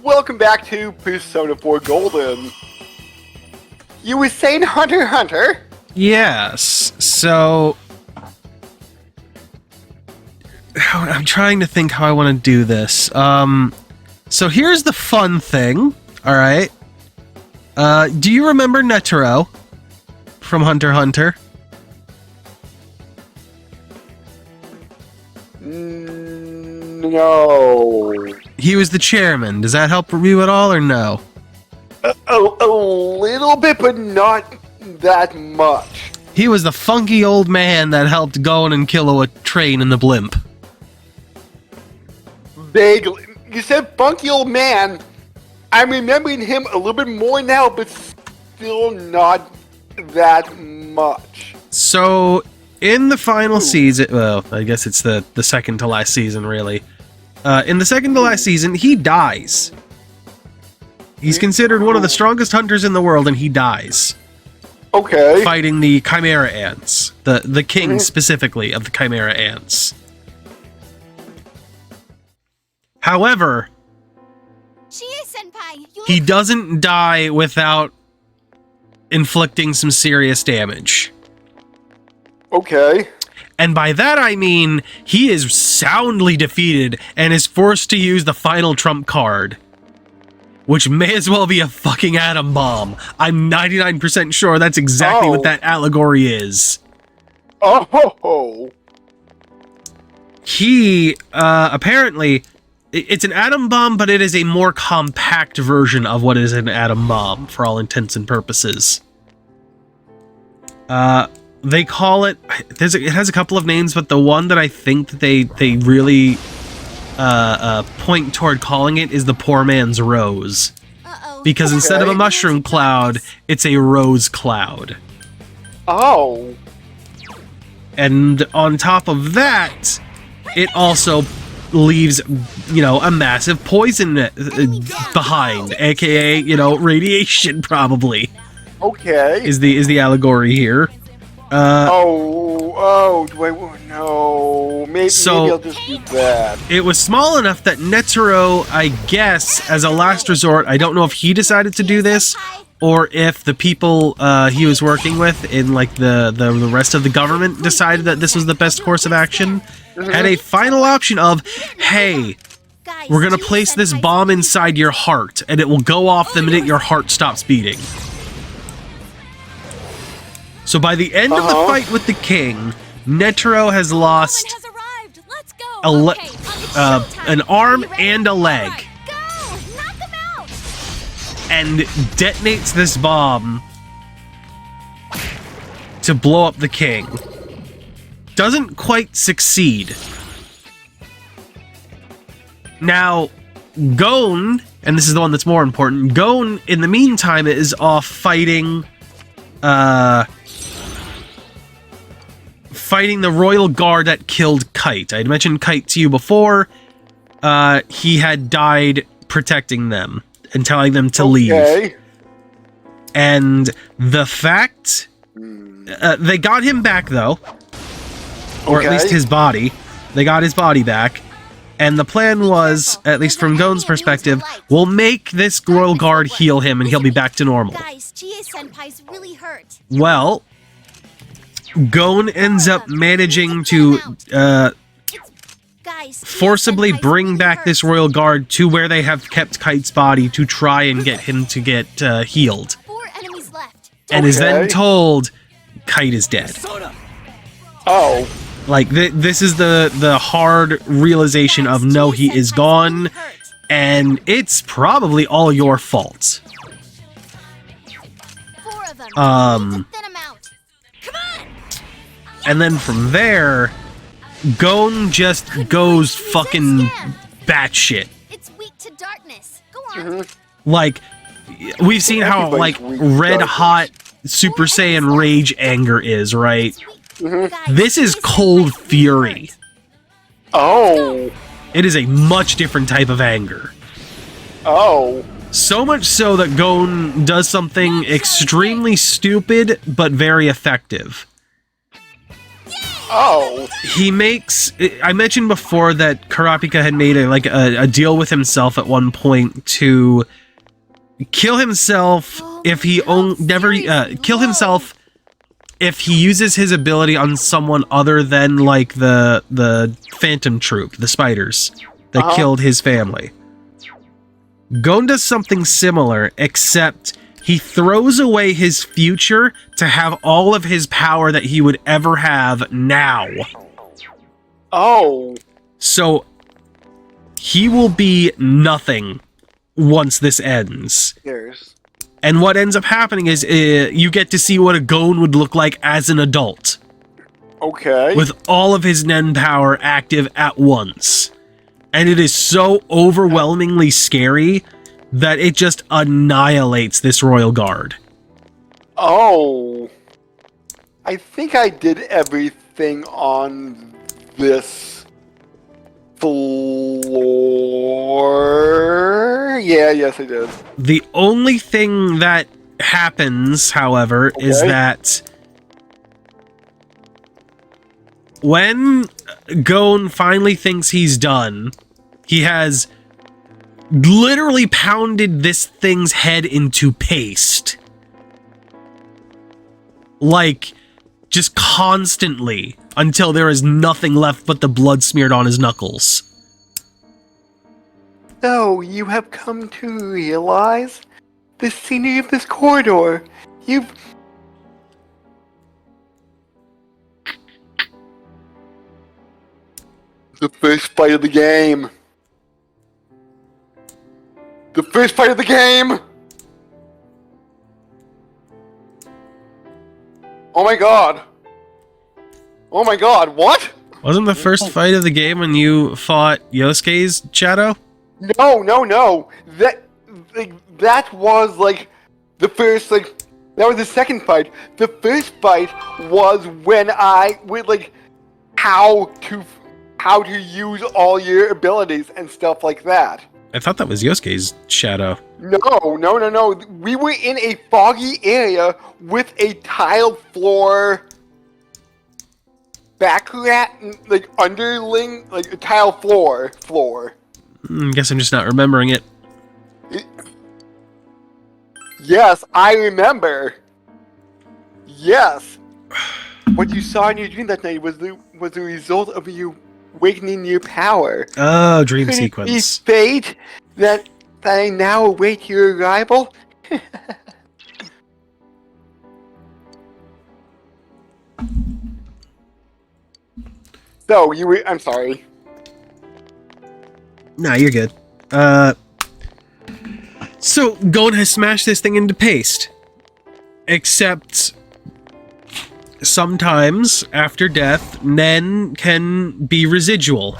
welcome back to Persona 4 Golden. You were saying Hunter x Hunter? Yes, so... I'm trying to think how I want to do this. So here's the fun thing, alright? Do you remember Netero from Hunter x Hunter? No. He was the chairman. Does that help you at all, or no? A little bit, but not that much. He was the funky old man that helped Gon and kill a train in the blimp. Vaguely. You said funky old man. I'm remembering him a little bit more now, but still not that much. So, in the final season... Well, I guess it's the second to last season, really. In the second to last season, he dies. He's considered one of the strongest hunters in the world, and he dies. Okay. Fighting the Chimera Ants. The king, specifically, of the Chimera Ants. However, he doesn't die without inflicting some serious damage. Okay. And by that I mean, he is soundly defeated and is forced to use the final trump card. Which may as well be a fucking atom bomb. I'm 99% sure that's exactly what that allegory is. Oh! He, apparently... It's an atom bomb, but it is a more compact version of what is an atom bomb, for all intents and purposes. They call it... It has a couple of names, but the one that I think that they really point toward calling it is the poor man's rose. Because instead of a mushroom cloud, it's a rose cloud. Oh. And on top of that, it also leaves, you know, a massive poison behind, aka, you know, radiation, probably. Okay. Is the allegory here. No. Maybe I'll just do that. It was small enough that Netero, I guess, as a last resort, I don't know if he decided to do this, or if the people he was working with in, like, the rest of the government decided that this was the best course of action, had a final option of, hey, we're gonna place this bomb inside your heart, and it will go off the minute your heart stops beating. So by the end of the fight with the king, Netero has lost an arm and a leg. And detonates this bomb to blow up the king. Doesn't quite succeed. Now, Gon, and this is the one that's more important, Gon, in the meantime, is off fighting... fighting the royal guard that killed Kite. I'd mentioned Kite to you before. He had died protecting them and telling them to leave. And the fact... they got him back, though. Or at least his body. They got his body back. And the plan was, at least from Gon's perspective, we'll make this royal guard heal him and he'll be back to normal. Well, Gon ends up managing to forcibly bring back this royal guard to where they have kept Kite's body to try and get him to get healed. And is then told Kite is dead. Oh. Like, this is the hard realization of, no, he is gone, and it's probably all your fault. And then from there, Gon just goes fucking batshit. It's weak to darkness. Go on. Like, we've seen how, like, red hot Super Saiyan rage anger is, right? This is cold fury. Oh. It is a much different type of anger. Oh. So much so that Gon does something extremely stupid, but very effective. Oh. He makes... I mentioned before that Kurapika had made a deal with himself at one point to kill himself if he kill himself if he uses his ability on someone other than like the Phantom Troop, the spiders that killed his family. Gon does something similar, except he throws away his future to have all of his power that he would ever have now. Oh. So he will be nothing once this ends. Yes. And what ends up happening is you get to see what a Gon would look like as an adult. Okay. With all of his Nen power active at once. And it is so overwhelmingly scary that it just annihilates this Royal Guard. Oh. I think I did everything on this floor. Yeah, yes I did. The only thing that happens, however, is that when Gon finally thinks he's done, he has literally pounded this thing's head into paste. Like, just constantly, until there is nothing left but the blood smeared on his knuckles. So, you have come to realize the scenery of this corridor. You've... The first fight of the game. The first fight of the game! Oh my god! Oh my god, what? Wasn't the first fight of the game when you fought Yosuke's shadow? No. That was like the first that was the second fight. The first fight was when I with like how to use all your abilities and stuff like that. I thought that was Yosuke's shadow. No. We were in a foggy area with a tiled floor. Like underling, like a tile floor. Guess I'm just not remembering it. Yes, I remember. Yes. What you saw in your dream that night was the result of you awakening your power. Oh, dream Could sequence. it be fate that I now await your arrival? So, I'm sorry. Nah, you're good. So, Gon has smashed this thing into paste. Except, sometimes, after death, Nen can be residual.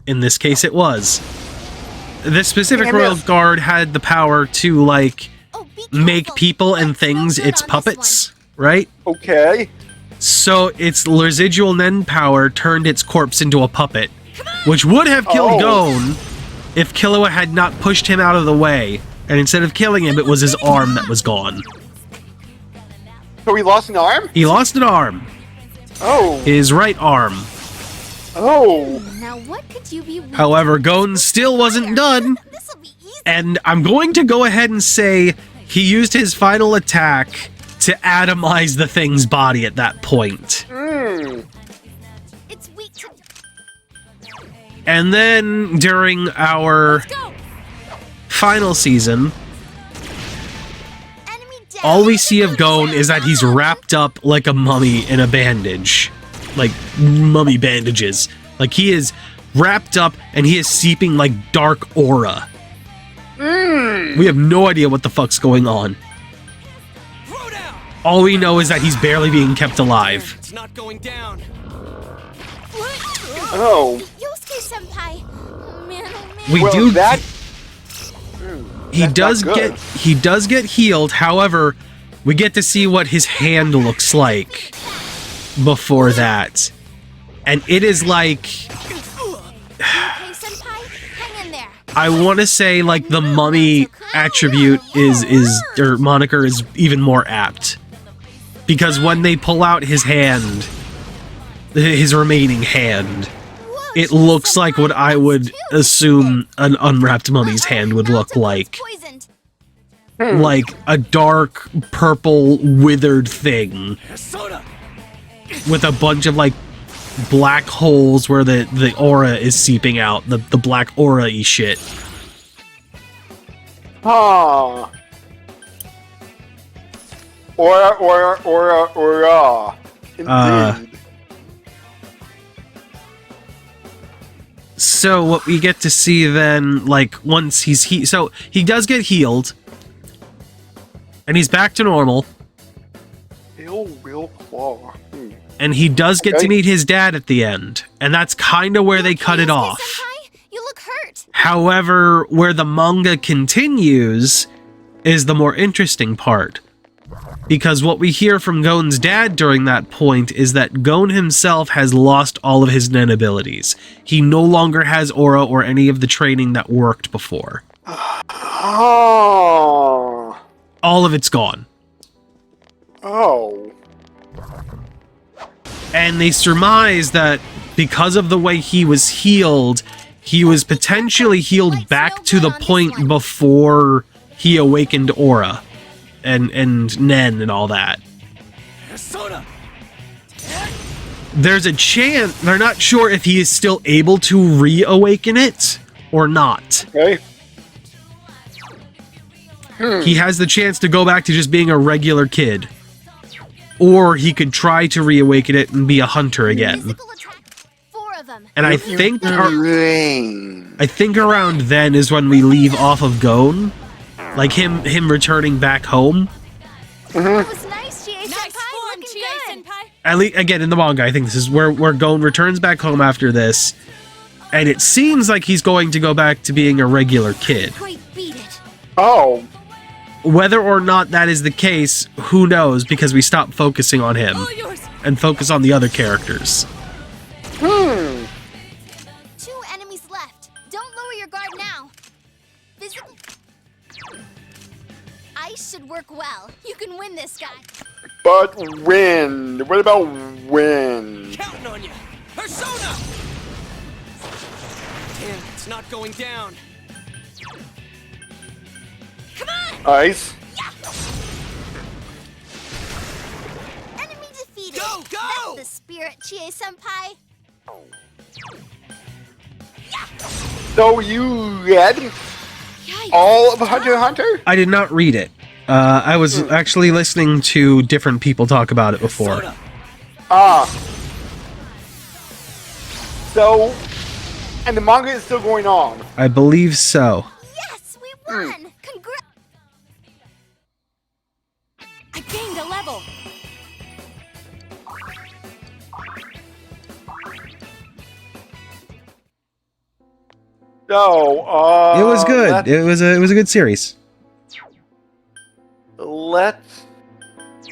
In this case, it was. This specific Royal Guard had the power to, like, make people and things its puppets, right? Okay. So its residual Nen power turned its corpse into a puppet, which would have killed Gon if Killua had not pushed him out of the way, and instead of killing him, it was his arm that was gone. So he lost an arm? He lost an arm. Oh. His right arm. Oh. Now what could you be? However, Gon still wasn't done, This'll be easy. and I'm going to go ahead and say he used his final attack to atomize the thing's body at that point. It's weak to... And then, during our Let's go. final season, Enemy down. all we see of Gon is that he's wrapped up like a mummy in a bandage. Like, mummy bandages. Like, he is wrapped up and he is seeping like dark aura. We have no idea what the fuck's going on. All we know is that he's barely being kept alive. It's not going down. Oh. Yosuke-senpai. Oh man, oh man. We Well, do. that... He that's does not good. get healed. Yohowever, we get to see what his hand looks like before that, and it is like Yosuke-senpai, hang in there. I want to say like the mummy attribute is or moniker is even more apt, because when they pull out his hand, his remaining hand. Whoa, It looks like what Senpai, I would that's too assume an unwrapped mummy's hand would look like. Poisoned. Like a dark, purple, withered thing. With a bunch of, like, black holes where the aura is seeping out. The black aura-y shit. Huh. Aura. Indeed. So what we get to see then, like, once he's so he does get healed. And he's back to normal. Ill will claw. And he does get to meet his dad at the end. And that's kind of where they cut it off. Senpai, you look hurt. However, where the manga continues is the more interesting part. Because what we hear from Gon's dad during that point is that Gon himself has lost all of his Nen abilities. He no longer has aura or any of the training that worked before. Oh. All of it's gone. Oh. And they surmise that because of the way he was healed, he was potentially healed back to the point before he awakened aura and Nen and all that. There's a chance, they're not sure if he is still able to reawaken it or not. Okay. He has the chance to go back to just being a regular kid. Or he could try to reawaken it and be a hunter again. Physical attack. 4 of them. And I think Rain. around then is when we leave off of Gon. Like him returning back home. That was nice, Chie-Senpai. Nice form, Looking good. Chie-Senpai. At least, again, in the manga, I think this is where Gon returns back home after this. And it seems like he's going to go back to being a regular kid. Quite beat it. Oh. Whether or not that is the case, who knows, because we stopped focusing on him All yours. and focus on the other characters. 2 enemies left. Don't lower your guard now. Physical. Ice should work well. You can win this guy. But wind. What about wind? Counting on you. Persona! Damn, it's not going down. Come on! Ice. Enemy defeated. Go, go! That's the spirit, Chie-Senpai. So you read Yikes. all of Hunter x Hunter? I did not read it. I was actually listening to different people talk about it before. Persona. Ah. So, and the manga is still going on. I believe so. Yes, we won. Congrats. I gained a level. So, It was good. Let's, It was a good series. let's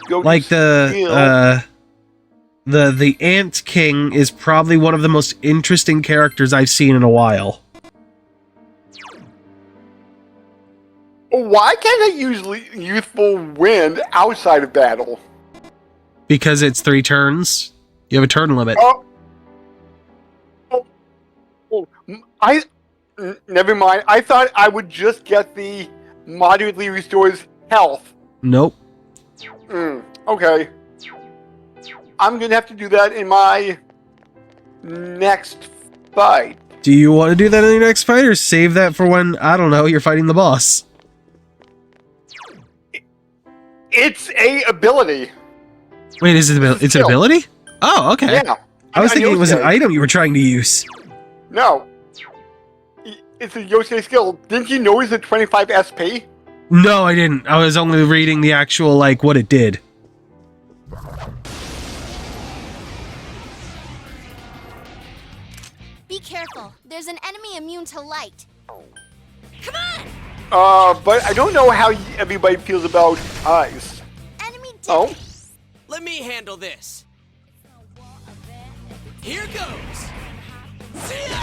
go. Like to the Ant King is probably one of the most interesting characters I've seen in a while. Why can't I use youthful wind outside of battle? Because it's 3 turns. You have a turn limit. Never mind. I thought I would just get the moderately restores health. Nope. Okay. I'm gonna have to do that in my next fight. Do you want to do that in your next fight, or save that for when, I don't know, you're fighting the boss? It's a ability. Wait, is it it's an ability? Oh, okay. Yeah. I was thinking it was an Yosuke. item you were trying to use. No. It's a Yosuke skill. Didn't you know it's a 25 SP? No, I didn't. I was only reading the actual, like, what it did. Be careful. There's an enemy immune to light. Come on! But I don't know how everybody feels about ice. Enemy dead. Oh? Let me handle this. Here goes. See ya!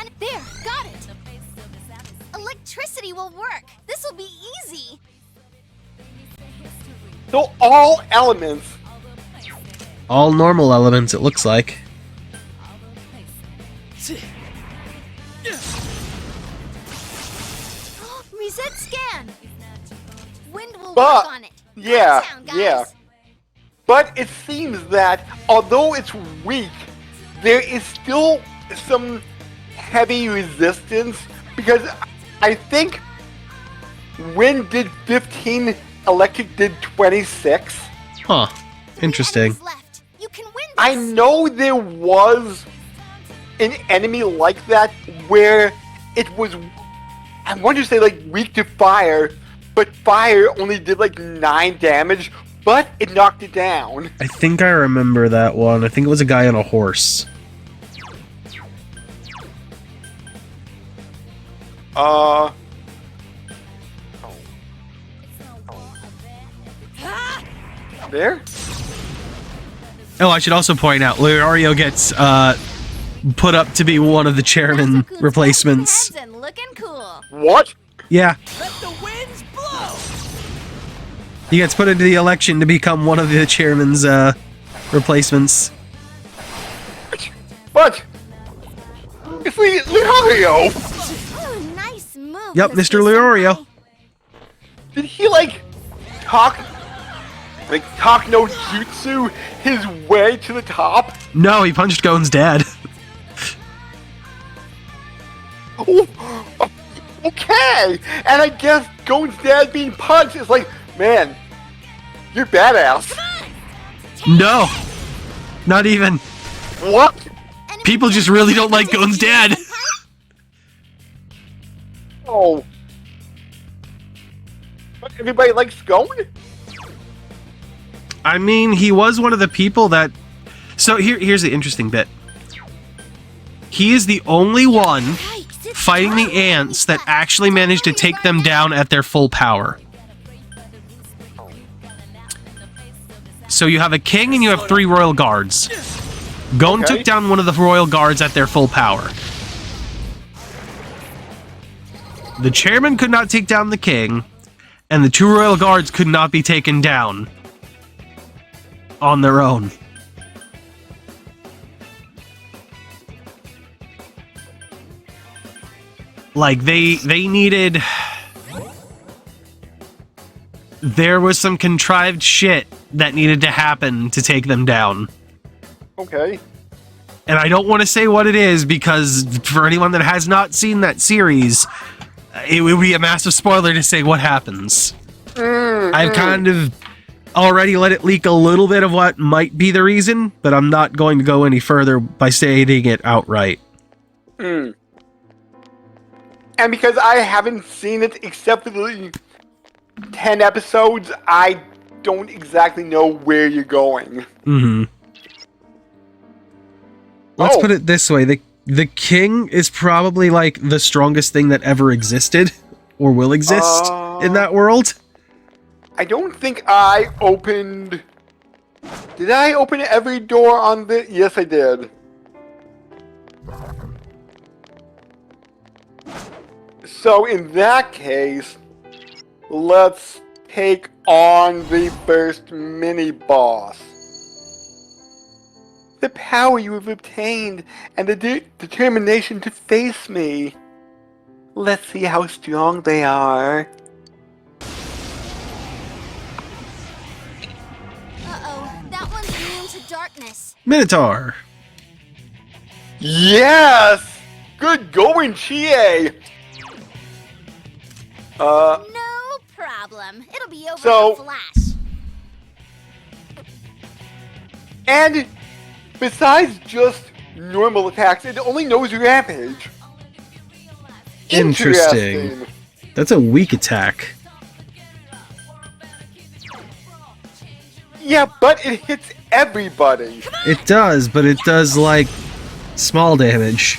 And there, got it. Electricity will work. This will be easy. So all elements All normal elements, it looks like. Reset scan. Wind will But, work on it. yeah, Downtown, guys. yeah. But it seems that, although it's weak, there is still some heavy resistance, because I think Wind did 15, Electric did 26. Huh. Interesting. Three enemies left. You can win this. I know there was an enemy like that where it was, I want to say like weak to fire, but fire only did like 9 damage, but it knocked it down. I think I remember that one. I think it was a guy on a horse. There? Oh, I should also point out, Leorio gets put up to be one of the chairman Master-kun's replacements. heads and looking cool. What? Yeah, Let the winds blow! he gets put into the election to become one of the chairman's replacements. But it's Leorio. Oh, nice move. Yep, Mr. Leorio. Did he like talk no jutsu his way to the top? No, he punched Gon's dad. Oh, okay, and I guess Gon's dad being punched is like, man, you're badass. No, not even. What? Enemy People just really don't like Gon's dad. Oh. But everybody likes Gon? I mean, he was one of the people that... So here's the interesting bit. He is the only one Yikes, it's fighting the tough. ants that actually managed to take them down at their full power. So you have a king and you have 3 royal guards. Gon Okay. took down one of the royal guards at their full power. The chairman could not take down the king, and the 2 royal guards could not be taken down on their own. Like, they needed... There was some contrived shit that needed to happen to take them down. Okay. And I don't want to say what it is, because for anyone that has not seen that series, it would be a massive spoiler to say what happens. I've kind of already let it leak a little bit of what might be the reason, but I'm not going to go any further by stating it outright. And because I haven't seen it except for the 10 episodes, I don't exactly know where you're going. Let's Oh. put it this way. The king is probably like the strongest thing that ever existed or will exist in that world. I don't think I opened... Did I open every door on the... Yes, I did. So in that case, let's take on the first mini-boss. The power you have obtained and the determination to face me. Let's see how strong they are. Uh-oh, that one's immune to darkness. Minotaur. Yes! Good going, Chie! No problem. It'll be over So- in a flash. And besides just normal attacks, it only knows rampage. Interesting. That's a weak attack. Yeah, but it hits everybody. It does, but it does, like, small damage.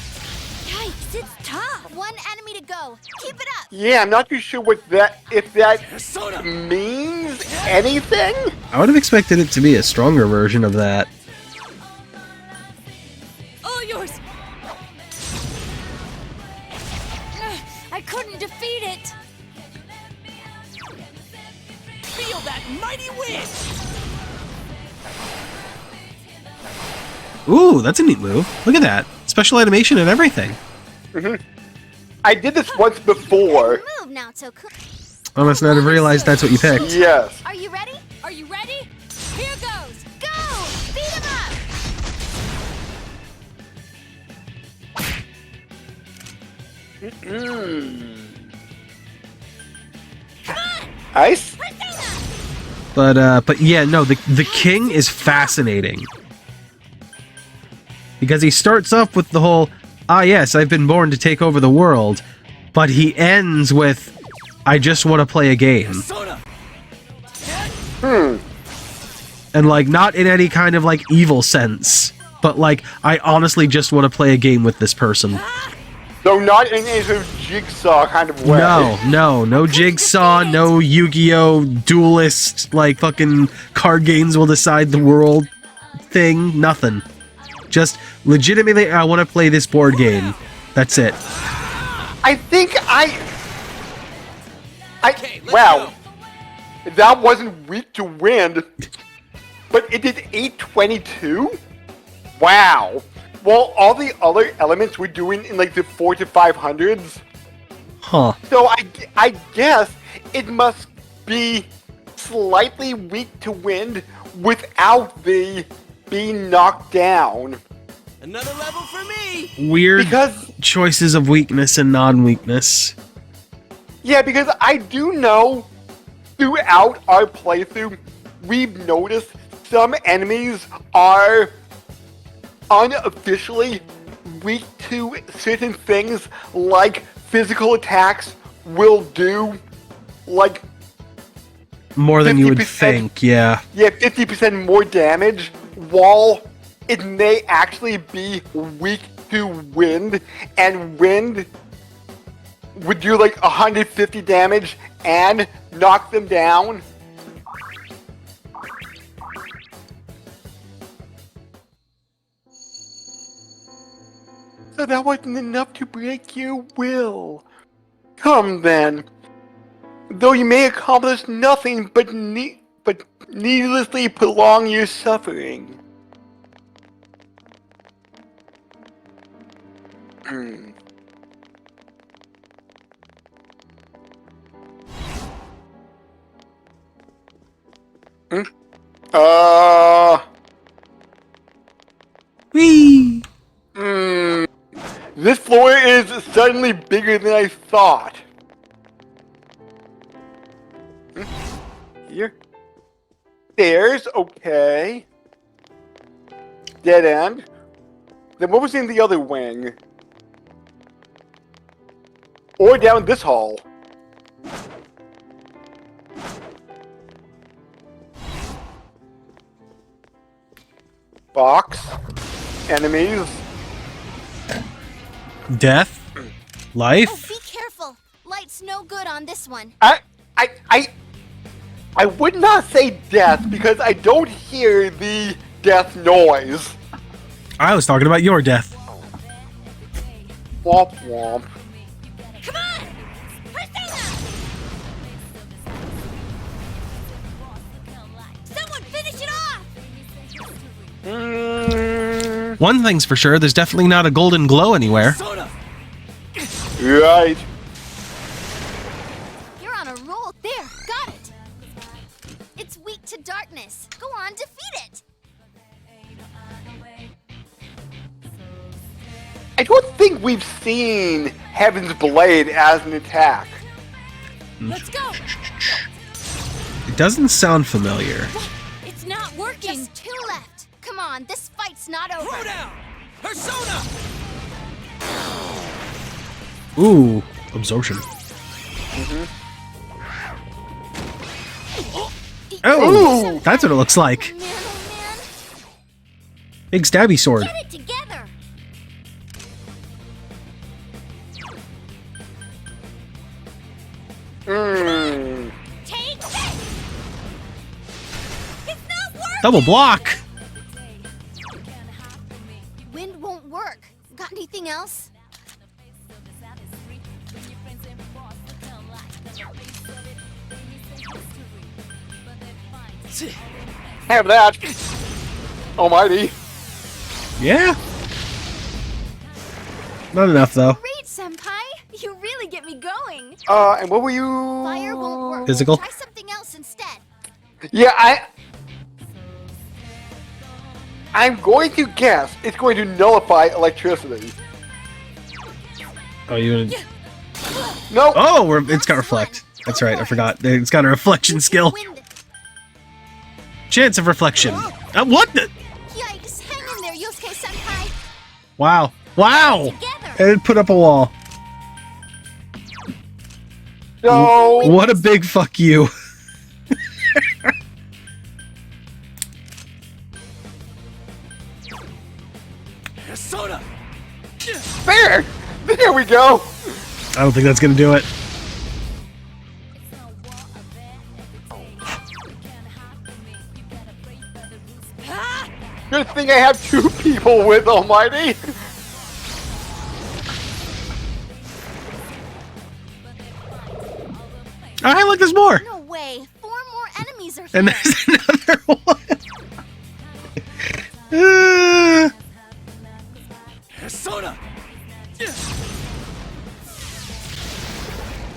Yikes, it's tough. One enemy to go. Keep it up. Yeah, I'm not too sure what that, if that Soda! means anything. I would have expected it to be a stronger version of that. All yours. I couldn't defeat it. Feel that mighty wind! Ooh, that's a neat move. Look at that. Special animation and everything. I did this once before. Move now, Toku. I must not have realized that's what you picked. Yes. Are you ready? Are you ready? Here goes. Go! Beat him up! Ice? But yeah, no, the king is fascinating. Because he starts off with the whole, ah yes, I've been born to take over the world, but he ends with, I just want to play a game. And like, not in any kind of like evil sense, but like, I honestly just want to play a game with this person. So not in any sort of jigsaw kind of way. No jigsaw, no Yu-Gi-Oh! Duelist, like fucking card games will decide the world thing, nothing. Just legitimately, I want to play this board game. That's it. I think wow. That wasn't weak to wind, but it did 822? Wow. Well, all the other elements we're doing in like the 4 to 500s. Huh. So I guess it must be slightly weak to wind without the being knocked down. Another level for me. Weird Because choices of weakness and non-weakness. yeah, because I do know throughout our playthrough, we've noticed some enemies are unofficially weak to certain things, like physical attacks will do, like More than you would 50%. think, yeah. Yeah, 50% more damage, while it may actually be weak to wind, and wind would do like 150 damage and knock them down. So that wasn't enough to break your will. Come then. Though you may accomplish nothing but needlessly prolong your suffering. Hmm. Whee! This floor is suddenly bigger than I thought. Here. Stairs, okay. Dead end. Then what was in the other wing? Or down this hall. Box. Enemies. Death? Oh, Life? be careful. Light's no good on this one. I would not say death because I don't hear the death noise. I was talking about your death. Womp womp. Come on! Persona! Someone finish it off! One thing's for sure, there's definitely not a golden glow anywhere. Right. You're on a roll. There, got it. It's weak to darkness. Go on, defeat it. I don't think we've seen Heaven's Blade as an attack. Let's go. It doesn't sound familiar. It's not working. Just 2 left. Come on, this fight's not over. Throw down. Persona. Ooh, absorption. Oh, Ooh. that's what it looks like. Man, oh man. Big stabby sword. Get it together. Take this. It's not working. Double block. Wind won't work. Got anything else? Have that. Almighty. Yeah. Not enough though. Great, Senpai! You really get me going. And what were you? Fire won't work. Physical? Try something else instead. Yeah, I'm going to guess it's going to nullify electricity. Oh, you gonna... Nope. Oh, it's got reflect. That's right, I forgot. It's got a reflection skill. Wind. Chance of reflection. What the? Yikes! Hang in there, Yosuke Senpai. Wow. Wow! Together. And it put up a wall. No. What a big fuck you. Soda. There. There we go. I don't think that's gonna do it. Good thing I have 2 people with Almighty. Alright, look, there's more! No way. 4 more enemies are here. And there's another one! Soda.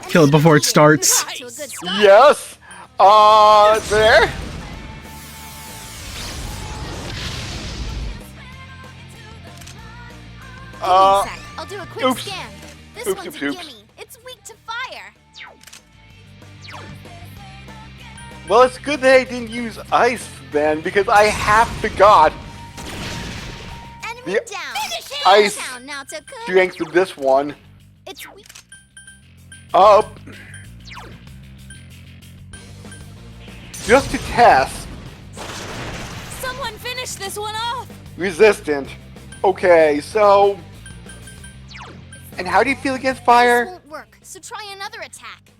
Kill it before it starts. To a good start. Yes. There. Give me a sec. I'll do a quick oops. scan. This Oops, one's oops, a oops. gimme. It's weak to fire. Well, it's good that I didn't use ice then, because I half forgot Enemy The down. ice Down now to good. strength of this one. It's weak. Just to test. Someone finish this one off. Resistant. Okay, so... And how do you feel against This fire? won't work. So try another attack.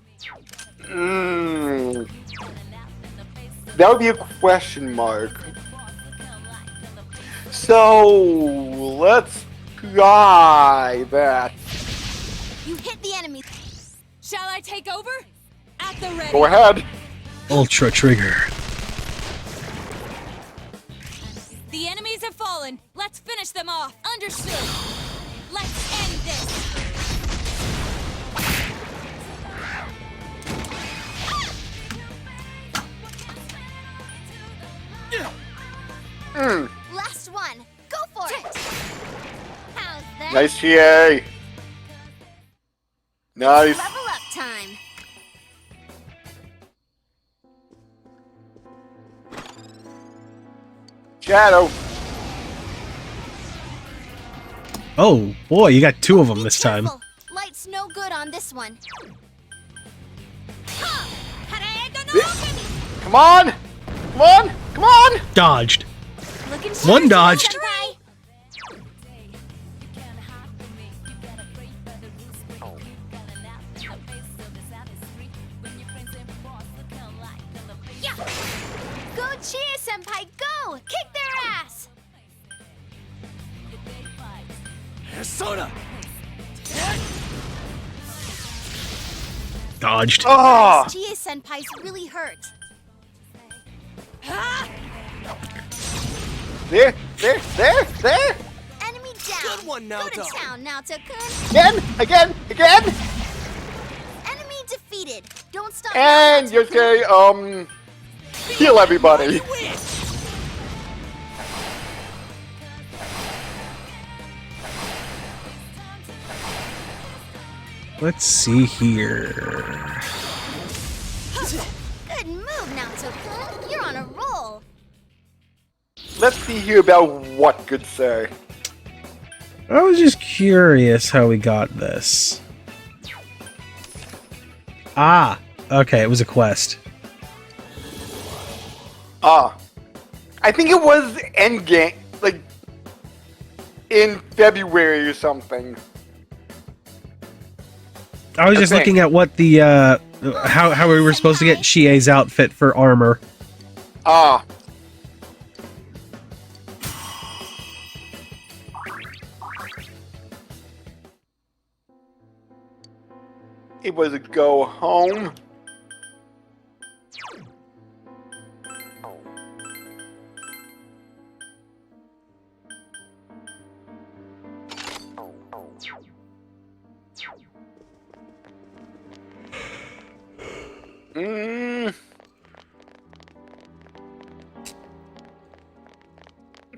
That would be a question mark. So, let's try that. You hit the enemy. Shall I take over? At the ready. Go ahead. Ultra trigger. The enemies have fallen. Let's finish them off. Understood. Let's end this. Last one. Go for it. How's that? Nice GA. Nice. Level up time. Shadow. Oh, boy, you got 2 of them Be this time. careful. Light's no good on this one. Ha! Come on! Come on! Come on! Dodged. Looking One sharp, dodged. Senpai. Yeah. Go cheer, Senpai, go! Kick their ass! Soda. Dodged. Oh! Chie Senpai's really hurt. There! There! Enemy down. Good one, Go Naoto. to town, Naoto-kun. Again! Enemy defeated. Don't stop. And now, Naoto-kun. Yosuke, heal everybody. Let's see here. Good move, Naoto-kun. You're on a roll. Let's see here about what good sir. I was just curious how we got this. Ah, okay, it was a quest. I think it was Endgame, like, in February or something. I was just Okay. looking at what the, how we were supposed to get Chie's outfit for armor. It was a go home.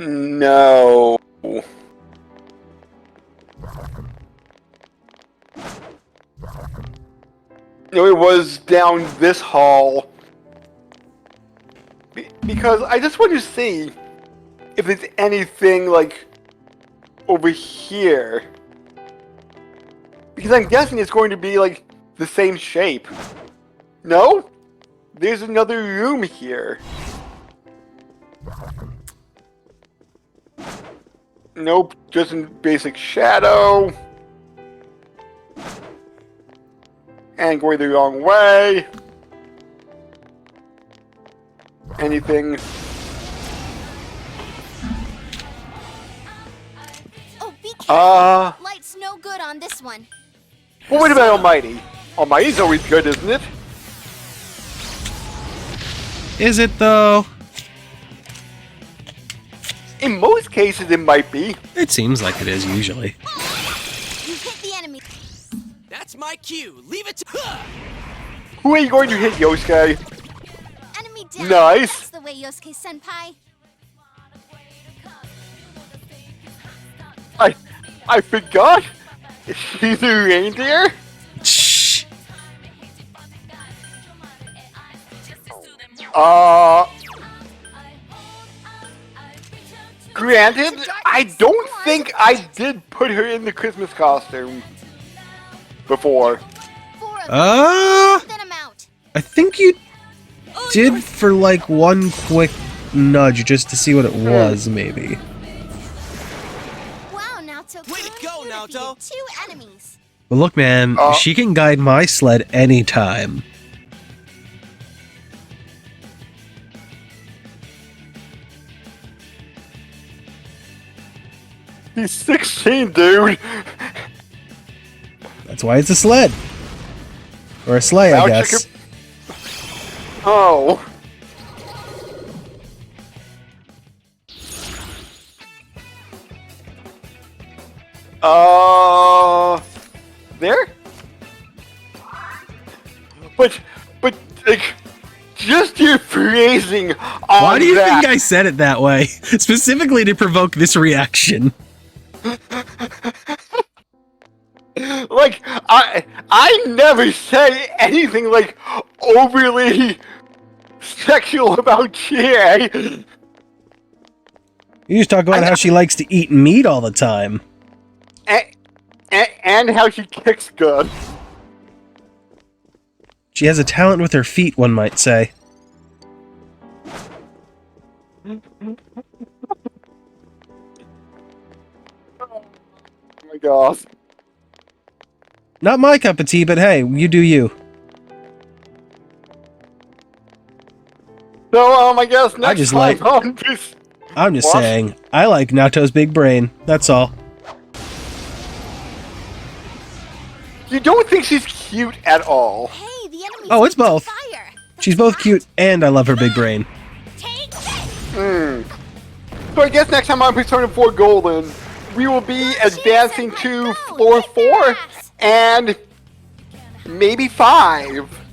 No. No, it was down this hall. Because I just want to see if there's anything, like, over here. Because I'm guessing it's going to be, like, the same shape. No? There's another room here. Nope, just in basic shadow. And going the wrong way. Anything. Oh, be careful. Light's no good on this one. Well, wait about Almighty. Almighty's always good, isn't it? Is it though? In most cases, it might be. It seems like it is usually. You hit the enemy. That's my cue. Leave it to. Who are you going to hit, Yosuke? Enemy down. Nice. That's the way, Yosuke Senpai. I forgot. She's a reindeer. Shh. Granted, I don't think I did put her in the Christmas costume before. 4 of them. Then I'm out. I think you did for like one quick nudge just to see what it was, maybe. Wow, Naoto. Way to go, Naoto. 2 enemies. But look, man, she can guide my sled anytime. He's 16, dude. That's why it's a sled. Or a sleigh, I guess. Oh. There? But, like, just your phrasing on Why do you that. think I said it that way? Specifically to provoke this reaction. Like, I never say anything, like, overly sexual about Chie. You just talk about how she likes to eat meat all the time. And how she kicks good. She has a talent with her feet, one might say. Oh my gosh. Not my cup of tea, but hey, you do you. So, I guess next time on this... I'm just saying, I like Naoto's big brain. That's all. You don't think she's cute at all? Hey, the enemy's Oh, it's both. fire. She's both cute, and I love her big brain. Take this. So I guess next time on Persona 4 Golden, we will be advancing to floor 4 and maybe 5.